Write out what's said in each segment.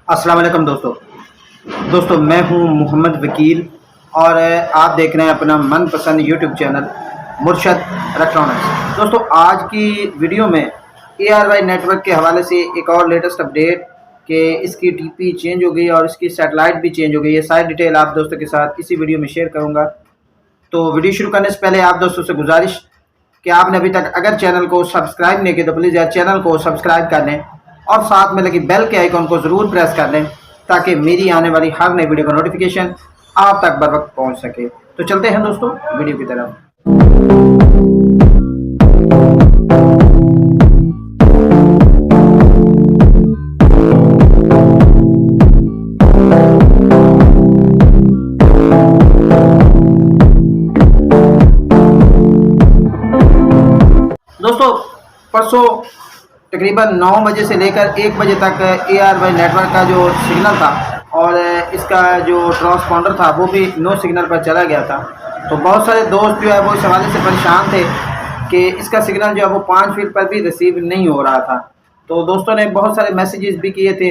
अस्सलाम वालेकुम दोस्तों मैं हूं मोहम्मद वकील और आप देख रहे हैं अपना मनपसंद यूट्यूब चैनल मुर्शद इलेक्ट्रॉनिक्स। दोस्तों आज की वीडियो में ARY नेटवर्क के हवाले से एक और लेटेस्ट अपडेट कि इसकी TP चेंज हो गई और इसकी सैटेलाइट भी चेंज हो गई है। सारी डिटेल आप दोस्तों के साथ इसी वीडियो में शेयर करूँगा। तो वीडियो शुरू करने से पहले आप दोस्तों से गुजारिश कि आपने अभी तक अगर चैनल को सब्सक्राइब नहीं किया तो प्लीज़ यार चैनल को सब्सक्राइब कर लें और साथ में लगी बेल के आइकॉन को ज़रूर प्रेस कर लें ताकि मेरी आने वाली हर नई वीडियो का नोटिफिकेशन आप तक बर वक्त पहुँच सके। तो चलते हैं दोस्तों वीडियो की तरफ। दोस्तों परसों तकरीबन 9 बजे से लेकर 1 बजे तक ARY नेटवर्क का जो सिग्नल था और इसका जो ट्रांसपॉन्डर था वो भी नो सिग्नल पर चला गया था। तो बहुत सारे दोस्त जो है वो इस हवाले से परेशान थे कि इसका सिग्नल जो है वो 5 फीट पर भी रिसीव नहीं हो रहा था। तो दोस्तों ने बहुत सारे मैसेजेस भी किए थे।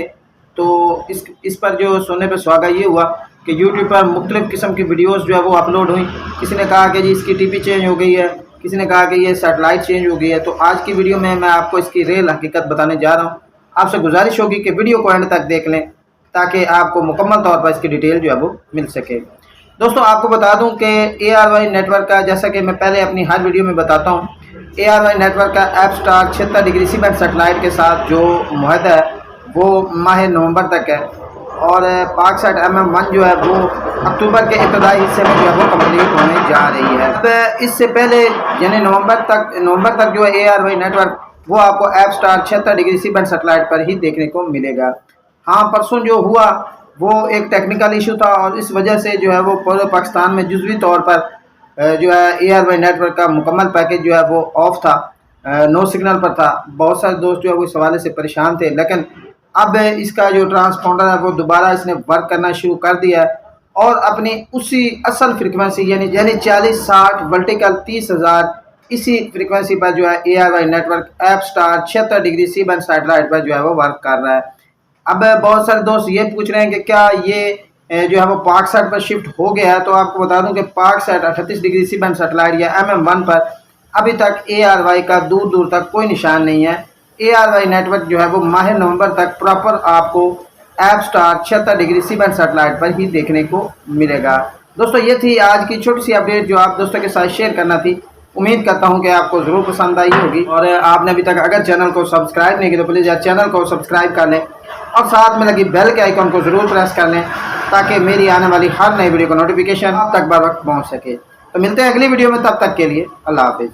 तो इस पर जो सुनने पर सुहागा ये हुआ कि यूट्यूब पर मुख्तलिफ़ किस्म की वीडियोज़ जो है वो अपलोड हुई। किसी ने कहा कि जी इसकी TP चेंज हो गई है, किसी ने कहा कि ये सैटेलाइट चेंज हो गई है। तो आज की वीडियो में मैं आपको इसकी रियल हकीकत बताने जा रहा हूँ। आपसे गुजारिश होगी कि वीडियो को एंड तक देख लें ताकि आपको मुकम्मल तौर पर इसकी डिटेल जो है वो मिल सके। दोस्तों आपको बता दूं कि ARY नेटवर्क का, जैसा कि मैं पहले अपनी हर वीडियो में बताता हूँ, ARY नेटवर्क का एफस्टार 76 डिग्री सी बैंड सैटेलाइट के साथ जो मुआहदा है वो माह नवंबर तक है और पाकसैट MM1 जो है वो अक्टूबर के इब्तदाई हिस्से में जो है वो कम्प्लीट होने जा रही है। अब इससे पहले यानी नवंबर तक जो है ARY नेटवर्क वो आपको एफस्टार 76 डिग्री सी बैंड सैटेलाइट पर ही देखने को मिलेगा। हाँ, परसों जो हुआ वो एक टेक्निकल इशू था और इस वजह से जो है वो पूरे पाकिस्तान में जुज़वी तौर पर जो है ARY नेटवर्क का मुकम्मल पैकेज जो है वो ऑफ था, नो सिग्नल पर था। बहुत सारे दोस्त जो है वो इस हवाले से परेशान थे, लेकिन अब इसका जो ट्रांसपॉन्डर है वो दोबारा इसने वर्क करना शुरू कर दिया है और अपनी उसी असल फ्रिक्वेंसी यानी 40-60 वर्टिकल 30,000 इसी फ्रिक्वेंसी पर जो है ARY नेटवर्क एफस्टार 76 डिग्री सी बैंड सैटेलाइट पर जो है वो वर्क कर रहा है। अब बहुत सारे दोस्त ये पूछ रहे हैं कि क्या ये जो है वो पाकसैट पर शिफ्ट हो गया है। तो आपको बता दूं कि Paksat 38 degree C band satellite या MM1 पर अभी तक ARY का दूर दूर तक कोई निशान नहीं है। ARY नेटवर्क जो है वो माह नवंबर तक प्रॉपर आपको एफस्टार 76 डिग्री सी बैंड सैटेलाइट पर ही देखने को मिलेगा। दोस्तों ये थी आज की छोटी सी अपडेट जो आप दोस्तों के साथ शेयर करना थी। उम्मीद करता हूं कि आपको ज़रूर पसंद आई होगी और आपने अभी तक अगर चैनल को सब्सक्राइब नहीं किया तो प्लीज़ यार चैनल को सब्सक्राइब कर लें और साथ में लगी बेल के आइकॉन को ज़रूर प्रेस कर लें ताकि मेरी आने वाली हर नई वीडियो का नोटिफिकेशन आप तक बर वक्त पहुँच सके। तो मिलते हैं अगली वीडियो में, तब तक के लिए अल्लाह हाफिज़।